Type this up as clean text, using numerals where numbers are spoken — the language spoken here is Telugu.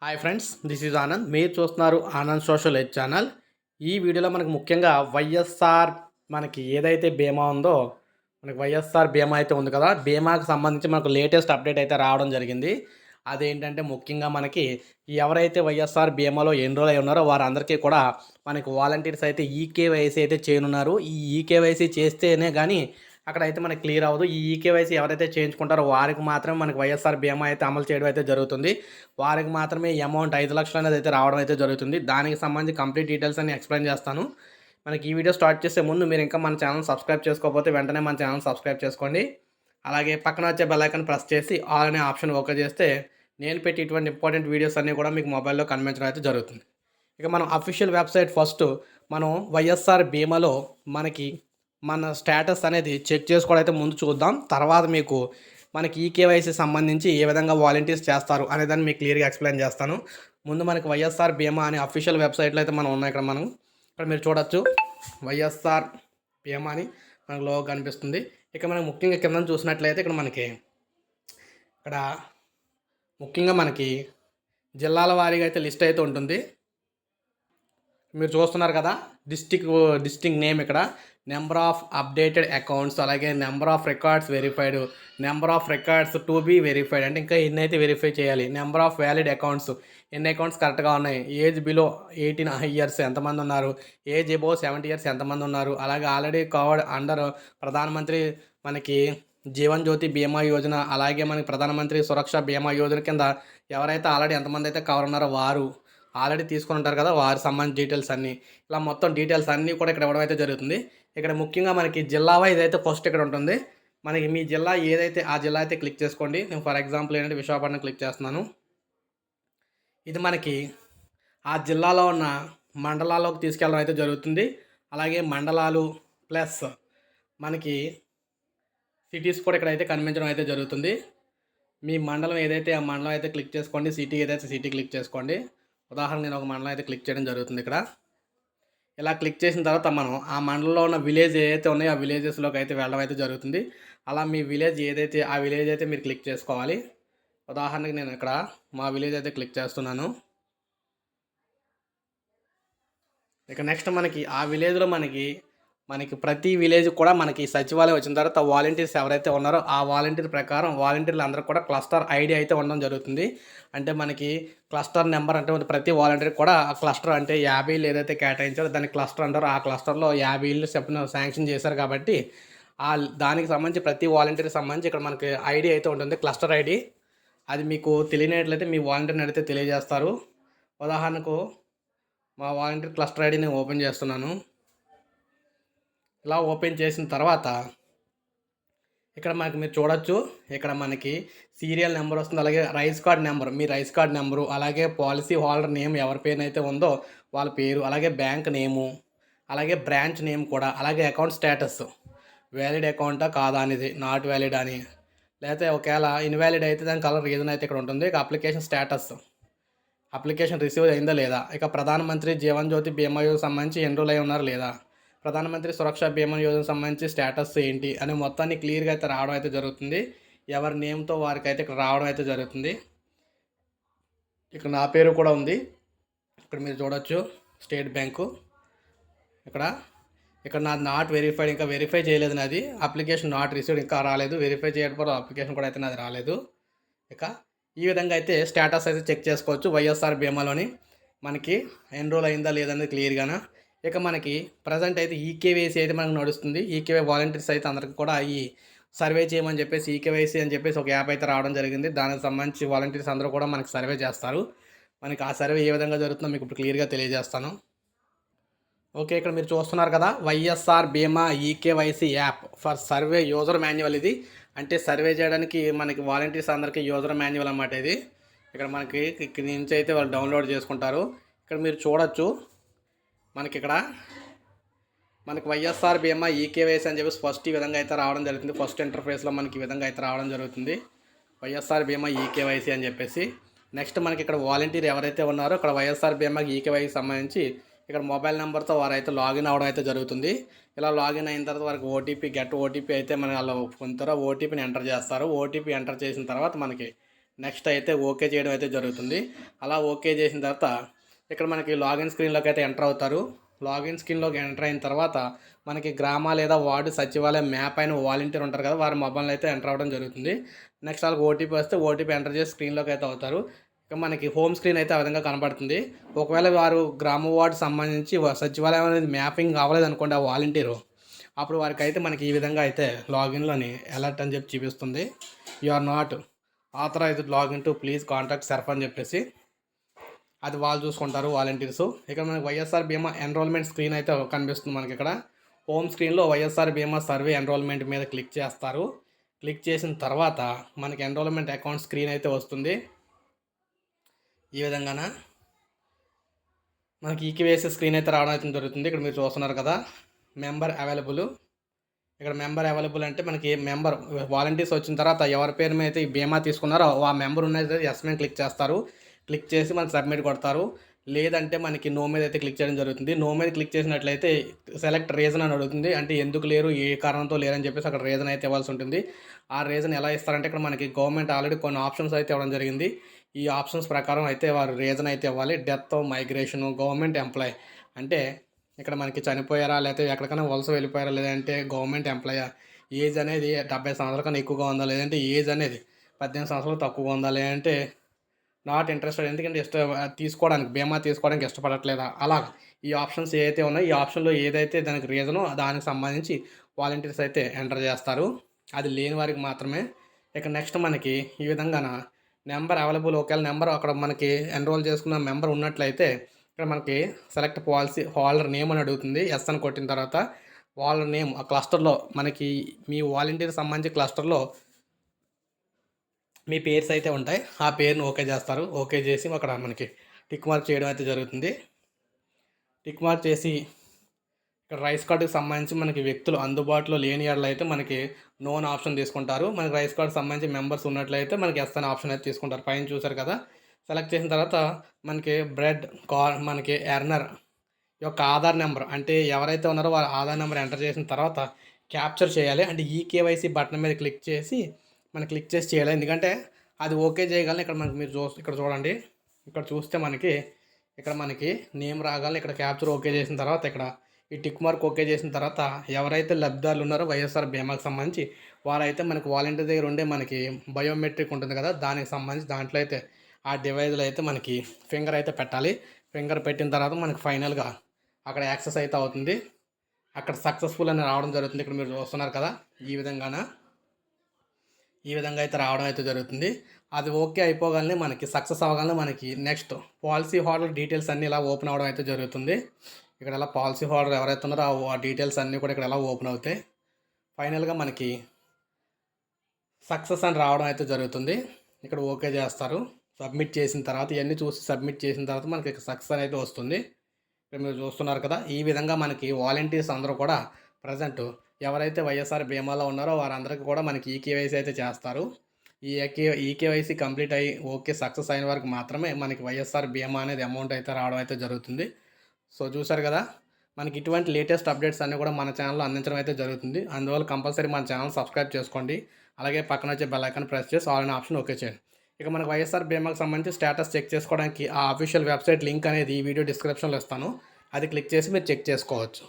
Hi friends, this is Anand. మీరు చూస్తున్నారు ఆనంద్ సోషల్ ఎడ్జ్ ఛానల్. ఈ వీడియోలో మనకు ముఖ్యంగా వైఎస్ఆర్ మనకి ఏదైతే బీమా ఉందో, మనకి వైఎస్ఆర్ బీమా అయితే ఉంది కదా, బీమాకి సంబంధించి మనకు లేటెస్ట్ అప్డేట్ అయితే రావడం జరిగింది. అదేంటంటే ముఖ్యంగా మనకి ఎవరైతే వైఎస్ఆర్ బీమాలో ఎన్రోల్ అయి ఉన్నారో వారందరికీ కూడా మనకి వాలంటీర్స్ అయితే ఈకేవైసీ అయితే చేయనున్నారు. ఈ ఈకేవైసీ చేస్తేనే కానీ అక్కడైతే మనకి క్లియర్ అవ్వదు. ఈ ఈకేవైసీ ఎవరైతే చేయించుకుంటారో వారికి మాత్రమే మనకి వైఎస్ఆర్ బీమా అయితే అమలు చేయడం అయితే జరుగుతుంది. వారికి మాత్రమే ఈ అమౌంట్ 5,00,000 అనేది అయితే రావడం అయితే జరుగుతుంది. దానికి సంబంధించి కంప్లీట్ డీటెయిల్స్ అన్ని ఎక్స్ప్లెయిన్ చేస్తాను. మనకి ఈ వీడియో స్టార్ట్ చేసే ముందు మీరు ఇంకా మన ఛానల్ సబ్స్క్రైబ్ చేసుకోకపోతే వెంటనే మన ఛానల్ సబ్స్క్రైబ్ చేసుకోండి. అలాగే పక్కన వచ్చే బెల్ ఐకాన్ ప్రెస్ చేసి ఆల్ అనే ఆప్షన్ ఓకే చేస్తే నేను పెట్టి ఇటువంటి ఇంపార్టెంట్ వీడియోస్ అన్నీ కూడా మీకు మొబైల్లో కనిపించడం అయితే జరుగుతుంది. ఇక మనం అఫీషియల్ వెబ్సైట్ ఫస్ట్ మనం వైఎస్ఆర్ బీమాలో మనకి మన స్టేటస్ అనేది చెక్ చేసుకోవడం అయితే ముందు చూద్దాం. తర్వాత మీకు మనకి ఈకేవైసీ సంబంధించి ఏ విధంగా వాలంటీర్స్ చేస్తారు అనేదాన్ని మీకు క్లియర్గా ఎక్స్ప్లెయిన్ చేస్తాను. ముందు మనకి వైఎస్ఆర్ బీమా అనే అఫీషియల్ వెబ్సైట్లో అయితే మనం ఉన్నాయి. ఇక్కడ మీరు చూడొచ్చు వైఎస్ఆర్ బీమా అని మనకు లోగో కనిపిస్తుంది. ఇక మనం ముఖ్యంగా కింద చూసినట్లయితే ఇక్కడ ముఖ్యంగా మనకి జిల్లాల వారీగా అయితే లిస్ట్ అయితే ఉంటుంది. మీరు చూస్తున్నారు కదా, డిస్ట్రిక్ట్ నేమ్, ఇక్కడ నెంబర్ ఆఫ్ అప్డేటెడ్ అకౌంట్స్, అలాగే number of records verified, number of records to be verified అంటే ఇంకా ఎన్ని అయితే వెరిఫై చేయాలి, నెంబర్ ఆఫ్ వ్యాలిడ్ అకౌంట్స్, ఎన్ని అకౌంట్స్ కరెక్ట్గా ఉన్నాయి, ఏజ్ బిలో 18 ఇయర్స్ ఎంతమంది ఉన్నారు, ఏజ్ ఎబో 70 ఇయర్స్ ఎంతమంది ఉన్నారు, అలాగే ఆల్రెడీ కవర్డ్ అండర్ ప్రధానమంత్రి మనకి జీవన్ జ్యోతి బీమా యోజన, అలాగే మనకి ప్రధానమంత్రి సురక్ష బీమా యోజన కింద ఎవరైతే ఆల్రెడీ ఎంతమంది అయితే కవర్ ఉన్నారో వారు ఆల్రెడీ తీసుకుని ఉంటారు కదా, వారి సంబంధించిన డీటెయిల్స్ అన్నీ, ఇలా మొత్తం డీటెయిల్స్ అన్నీ కూడా ఇక్కడ ఇవ్వడం అయితే జరుగుతుంది. ఇక్కడ ముఖ్యంగా మనకి జిల్లా వైజ్ అయితే ఫస్ట్ ఇక్కడ ఉంటుంది. మనకి మీ జిల్లా ఏదైతే ఆ జిల్లా అయితే క్లిక్ చేసుకోండి. నేను ఫర్ ఎగ్జాంపుల్ ఏంటంటే విశాఖపట్నం క్లిక్ చేస్తున్నాను. ఇది మనకి ఆ జిల్లాలో ఉన్న మండలాల్లోకి తీసుకెళ్ళడం అయితే జరుగుతుంది. అలాగే మండలాలు ప్లస్ మనకి సిటీస్ కూడా ఇక్కడైతే కనిపించడం అయితే జరుగుతుంది. మీ మండలం ఏదైతే ఆ మండలం అయితే క్లిక్ చేసుకోండి, సిటీ ఏదైతే సిటీ క్లిక్ చేసుకోండి. ఉదాహరణ నేను ఒక మండలం అయితే క్లిక్ చేయడం జరుగుతుంది. ఇక్కడ ఇలా క్లిక్ చేసిన తర్వాత మనం ఆ మండలంలో ఉన్న విలేజ్ ఏదైతే ఉన్నాయో ఆ విలేజెస్లోకి అయితే వెళ్ళడం అయితే జరుగుతుంది. అలా మీ విలేజ్ ఏదైతే ఆ విలేజ్ అయితే మీరు క్లిక్ చేసుకోవాలి. ఉదాహరణకి నేను ఇక్కడ మా విలేజ్ అయితే క్లిక్ చేస్తున్నాను. ఇక నెక్స్ట్ మనకి ఆ విలేజ్లో మనకి ప్రతి విలేజ్ కూడా మనకి సచివాలయం వచ్చిన తర్వాత వాలంటీర్స్ ఎవరైతే ఉన్నారో ఆ వాలంటీర్ ప్రకారం వాలంటీర్లు అందరూ కూడా క్లస్టర్ ఐడి అయితే ఉండడం జరుగుతుంది. అంటే మనకి క్లస్టర్ నెంబర్ అంటే ప్రతి వాలంటీర్ కూడా ఆ క్లస్టర్ అంటే 50 ఇళ్ళు ఏదైతే కేటాయించారో దాన్ని క్లస్టర్ అంటారు. ఆ క్లస్టర్లో 50 ఇళ్ళు చెప్పిన శాంక్షన్ చేశారు కాబట్టి దానికి సంబంధించి ప్రతి వాలంటీర్కి సంబంధించి ఇక్కడ మనకి ఐడి అయితే ఉంటుంది, క్లస్టర్ ఐడి. అది మీకు తెలియనట్లయితే మీ వాలంటీర్ని అడిగితే తెలియజేస్తారు. ఉదాహరణకు మా వాలంటీర్ క్లస్టర్ ఐడి నేను ఓపెన్ చేస్తున్నాను. ఇలా ఓపెన్ చేసిన తర్వాత ఇక్కడ మీరు చూడొచ్చు, ఇక్కడ మనకి సీరియల్ నెంబర్ వస్తుంది, అలాగే రైస్ కార్డ్ నెంబర్, మీ రైస్ కార్డ్ నెంబరు, అలాగే పాలసీ హోల్డర్ నేమ్ ఎవరి పేరు అయితే ఉందో వాళ్ళ పేరు, అలాగే బ్యాంక్ నేము, అలాగే బ్రాంచ్ నేమ్ కూడా, అలాగే అకౌంట్ స్టేటస్ వ్యాలిడ్ అకౌంటా కాదా అనేది, నాట్ వ్యాలిడ్ అని, లేకపోతే ఒకవేళ ఇన్వాలిడ్ అయితే దాని కలర్ రీజన్ అయితే ఇక్కడ ఉంటుంది. ఇక అప్లికేషన్ స్టేటస్, అప్లికేషన్ రిసీవ్ అయిందా లేదా, ఇక ప్రధానమంత్రి జీవన్ జ్యోతి బీమా యోజన సంబంధించి ఎన్రోల్ అయి ఉన్నారు లేదా, ప్రధానమంత్రి సురక్ష బీమా యోజన సంబంధించి స్టేటస్ ఏంటి అని మొత్తాన్ని క్లియర్గా అయితే రావడం అయితే జరుగుతుంది. ఎవరి నేమ్తో వారికి అయితే ఇక్కడ రావడం అయితే జరుగుతుంది. ఇక్కడ నా పేరు కూడా ఉంది. ఇక్కడ మీరు చూడొచ్చు స్టేట్ బ్యాంకు. ఇక్కడ నాది నాట్ వెరిఫైడ్, ఇంకా వెరిఫై చేయలేదు నాది, అప్లికేషన్ నాట్ రిసీవ్డ్ ఇంకా రాలేదు, వెరిఫై చేయకపోతే అప్లికేషన్ కూడా అయితే నాది రాలేదు. ఇక ఈ విధంగా అయితే స్టేటస్ అయితే చెక్ చేసుకోవచ్చు వైఎస్ఆర్ బీమాలోని మనకి ఎన్రోల్ అయిందా లేదనేది క్లియర్గానా. ఇక మనకి ప్రజెంట్ అయితే ఈకేవైసీ అయితే మనకు నడుస్తుంది. ఈకేవై వాలంటీర్స్ అయితే అందరికి కూడా ఈ సర్వే చేయమని చెప్పేసి ఈకేవైసీ అని చెప్పేసి ఒక యాప్ అయితే రావడం జరిగింది. దానికి సంబంధించి వాలంటీర్స్ అందరూ కూడా మనకి సర్వే చేస్తారు. మనకి ఆ సర్వే ఏ విధంగా జరుగుతుందో మీకు ఇప్పుడు క్లియర్గా తెలియజేస్తాను. ఓకే, ఇక్కడ మీరు చూస్తున్నారు కదా, వైఎస్ఆర్ బీమా eKYC app for survey user manual. ఇది అంటే సర్వే చేయడానికి మనకి వాలంటీర్స్ అందరికీ యూజర్ మాన్యువల్ అన్నమాట ఇది. ఇక్కడ మనకి ఇక్కడి నుంచి అయితే వాళ్ళు డౌన్లోడ్ చేసుకుంటారు. ఇక్కడ మీరు చూడొచ్చు మనకి వైఎస్ఆర్ బీమా ఈకేవైసీ అని చెప్పేసి ఫస్ట్ ఈ విధంగా అయితే రావడం జరుగుతుంది. ఫస్ట్ ఇంటర్ఫేస్లో మనకి ఈ విధంగా అయితే రావడం జరుగుతుంది, వైఎస్ఆర్ బీమా ఈకేవైసీ అని చెప్పేసి. నెక్స్ట్ మనకి ఇక్కడ వాలంటీర్ ఎవరైతే ఉన్నారో ఇక్కడ వైఎస్ఆర్ బీమాకి ఈకేవైసీ సంబంధించి ఇక్కడ మొబైల్ నెంబర్తో వారైతే లాగిన్ అవ్వడం అయితే జరుగుతుంది. ఇలా లాగిన్ అయిన తర్వాత వారికి గెట్ ఓటీపీ అయితే మన వాళ్ళు పొందుతారో ఓటీపీని ఎంటర్ చేస్తారు. ఓటీపీ ఎంటర్ చేసిన తర్వాత మనకి నెక్స్ట్ అయితే ఓకే చేయడం అయితే జరుగుతుంది. అలా ఓకే చేసిన తర్వాత ఇక్కడ మనకి లాగిన్ స్క్రీన్లోకి అయితే ఎంటర్ అవుతారు. లాగిన్ స్క్రీన్లోకి ఎంటర్ అయిన తర్వాత మనకి గ్రామ లేదా వార్డు సచివాలయం మ్యాప్ అయిన వాలంటీర్ ఉంటారు కదా, వారి మొబైల్ అయితే ఎంటర్ అవ్వడం జరుగుతుంది. నెక్స్ట్ వాళ్ళకి ఓటీపీ వస్తే ఓటీపీ ఎంటర్ చేసి స్క్రీన్లోకి అయితే అవుతారు. ఇక మనకి హోమ్ స్క్రీన్ అయితే ఆ విధంగా కనబడుతుంది. ఒకవేళ వారు గ్రామ వార్డు సంబంధించి సచివాలయం అనేది మ్యాపింగ్ అవ్వలేదనుకోండి ఆ వాలంటీరు, అప్పుడు వారికి అయితే మనకి ఈ విధంగా అయితే లాగిన్లోని అలర్ట్ అని చెప్పి చూపిస్తుంది. You are not authorized login to please contact SERP అని చెప్పేసి అది వాళ్ళు చూసుకుంటారు వాలంటీర్స్. ఇక్కడ మనకి వైఎస్ఆర్ బీమా ఎన్రోల్మెంట్ స్క్రీన్ అయితే కనిపిస్తుంది. మనకి ఇక్కడ హోమ్ స్క్రీన్లో వైఎస్ఆర్ బీమా సర్వే ఎన్రోల్మెంట్ మీద క్లిక్ చేస్తారు. క్లిక్ చేసిన తర్వాత మనకి ఎన్రోల్మెంట్ అకౌంట్ స్క్రీన్ అయితే వస్తుంది. ఈ విధంగాన మనకి ఈకేవైసీ స్క్రీన్ అయితే రావడం అయితే జరుగుతుంది. ఇక్కడ మీరు చూస్తున్నారు కదా, మెంబర్ అవైలబుల్. ఇక్కడ మెంబర్ అవైలబుల్ అంటే మనకి మెంబర్ వాలంటీర్స్ వచ్చిన తర్వాత ఎవరి పేరు మీద అయితే ఈ బీమా తీసుకున్నారో ఆ మెంబర్ ఉన్నది ఎస్ మీద క్లిక్ చేస్తారు. క్లిక్ చేసి మనకి సబ్మిట్ కొడతారు. లేదంటే మనకి నో మీద అయితే క్లిక్ చేయడం జరుగుతుంది. నో మీద క్లిక్ చేసినట్లయితే సెలెక్ట్ రీజన్ అని అడుగుతుంది. అంటే ఎందుకు లేరు, ఏ కారణంతో లేరని చెప్పేసి అక్కడ రీజన్ అయితే ఇవ్వాల్సి ఉంటుంది. ఆ రీజన్ ఎలా ఇస్తారంటే ఇక్కడ మనకి గవర్నమెంట్ ఆల్రెడీ కొన్ని ఆప్షన్స్ అయితే ఇవ్వడం జరిగింది. ఈ ఆప్షన్స్ ప్రకారం అయితే వారు రీజన్ అయితే ఇవ్వాలి. డెత్, మైగ్రేషను, గవర్నమెంట్ ఎంప్లాయ్ అంటే ఇక్కడ మనకి చనిపోయారా, లేకపోతే ఎక్కడికైనా వలస వెళ్ళిపోయారా, లేదంటే గవర్నమెంట్ ఎంప్లాయా, ఏజ్ అనేది 70 సంవత్సరాల కన్నా ఎక్కువగా ఉందా, లేదంటే ఏజ్ అనేది 18 సంవత్సరాలు తక్కువగా ఉందా, లేదంటే నాట్ ఇంట్రెస్టెడ్ ఎందుకంటే తీసుకోవడానికి బీమా తీసుకోవడానికి ఇష్టపడట్లేదా, అలాగా ఈ ఆప్షన్స్ ఏవైతే ఉన్నాయో ఈ ఆప్షన్లో ఏదైతే దానికి రీజనో దానికి సంబంధించి వాలంటీర్స్ అయితే ఎంటర్ చేస్తారు. అది లేని వారికి మాత్రమే. ఇక నెక్స్ట్ మనకి ఈ విధంగా నెంబర్ అవైలబుల్, ఒకవేళ నెంబర్ అక్కడ మనకి ఎన్రోల్ చేసుకున్న మెంబర్ ఉన్నట్లయితే ఇక్కడ మనకి సెలెక్ట్ పాలసీ హోల్డర్ నేమ్ అని అడుగుతుంది. ఎస్ అని కొట్టిన తర్వాత వాళ్ళ నేమ్ ఆ క్లస్టర్లో మనకి మీ వాలంటీర్ సంబంధించి క్లస్టర్లో మీ పేర్స్ అయితే ఉంటాయి. ఆ పేరును ఓకే చేస్తారు. ఓకే చేసి అక్కడ మనకి టిక్ మార్క్ చేయడం అయితే జరుగుతుంది. టిక్ మార్క్ చేసి ఇక్కడ రైస్ కార్డుకి సంబంధించి మనకి వ్యక్తులు అందుబాటులో లేని ఏడలో అయితే మనకి నోన్ ఆప్షన్ తీసుకుంటారు. మనకి రైస్ కార్డు సంబంధించి మెంబర్స్ ఉన్నట్లయితే మనకి ఎస్ అనే ఆప్షన్ అయితే తీసుకుంటారు. పైన చూసారు కదా, సెలెక్ట్ చేసిన తర్వాత మనకి బ్రెడ్ మనకి ఎర్నర్ యొక్క ఆధార్ నెంబర్ అంటే ఎవరైతే ఉన్నారో వారి ఆధార్ నెంబర్ ఎంటర్ చేసిన తర్వాత క్యాప్చర్ చేయాలి. అంటే ఈకేవైసీ బటన్ మీద క్లిక్ చేసి మనం క్లిక్ చేసి చేయాలి. ఎందుకంటే అది ఓకే చేయగలను. ఇక్కడ మనకి మీరు ఇక్కడ చూడండి, ఇక్కడ చూస్తే మనకి ఇక్కడ మనకి నేమ్ రాగానే ఇక్కడ క్యాప్చర్ ఓకే చేసిన తర్వాత ఇక్కడ ఈ టిక్ మార్క్ ఓకే చేసిన తర్వాత ఎవరైతే లబ్ధిదారులు ఉన్నారో వైఎస్ఆర్ బీమాకి సంబంధించి వారైతే మనకి వాలంటీర్ దగ్గర ఉండే మనకి బయోమెట్రిక్ ఉంటుంది కదా, దానికి సంబంధించి దాంట్లో అయితే ఆ డివైజ్లో అయితే మనకి ఫింగర్ అయితే పెట్టాలి. ఫింగర్ పెట్టిన తర్వాత మనకి ఫైనల్గా అక్కడ యాక్సెస్ అయితే అవుతుంది. అక్కడ సక్సెస్ఫుల్ అని రావడం జరుగుతుంది. ఇక్కడ మీరు చూస్తున్నారు కదా, ఈ విధంగా అయితే రావడం అయితే జరుగుతుంది. అది ఓకే అయిపోగానే మనకి సక్సెస్ అవ్వగానే మనకి నెక్స్ట్ పాలసీ హోల్డర్ డీటెయిల్స్ అన్నీ ఇలా ఓపెన్ అవ్వడం అయితే జరుగుతుంది. ఇక్కడ ఇలా పాలసీ హోల్డర్ ఎవరైతే ఉన్నారో ఆ డీటెయిల్స్ అన్నీ కూడా ఇక్కడ ఎలా ఓపెన్ అవుతాయి. ఫైనల్గా మనకి సక్సెస్ అని రావడం అయితే జరుగుతుంది. ఇక్కడ ఓకే చేస్తారు. సబ్మిట్ చేసిన తర్వాత ఇవన్నీ చూసి సబ్మిట్ చేసిన తర్వాత మనకి సక్సెస్ అనేది వస్తుంది. ఇక్కడ మీరు చూస్తున్నారు కదా, ఈ విధంగా మనకి వాలంటీర్స్ అందరూ కూడా ప్రజెంట్ ఎవరైతే వైఎస్ఆర్ బీమాలో ఉన్నారో వారందరికీ కూడా మనకి ఈకేవైసీ అయితే చేస్తారు. ఈకేవైసీ కంప్లీట్ అయ్యి ఓకే సక్సెస్ అయిన వరకు మాత్రమే మనకి వైఎస్ఆర్ బీమా అనేది అమౌంట్ అయితే రావడం అయితే జరుగుతుంది. సో చూసారు కదా, మనకి ఇటువంటి లేటెస్ట్ అప్డేట్స్ అన్నీ కూడా మన ఛానల్లో అందించడం అయితే జరుగుతుంది. అందువల్ల కంపల్సరీ మన ఛానల్ సబ్స్క్రైబ్ చేసుకోండి. అలాగే పక్కన వచ్చే బెల్ ఐకాన్ ప్రెస్ చేసి ఆల్ అనే ఆప్షన్ ఓకే చేయండి. ఇక మనకు వైఎస్ఆర్ బీమాకి సంబంధించి స్టేటస్ చెక్ చేసుకోవడానికి ఆ అఫీషియల్ వెబ్సైట్ లింక్ అనేది ఈ వీడియో డిస్క్రిప్షన్లో ఇస్తాను. అది క్లిక్ చేసి మీరు చెక్ చేసుకోవచ్చు.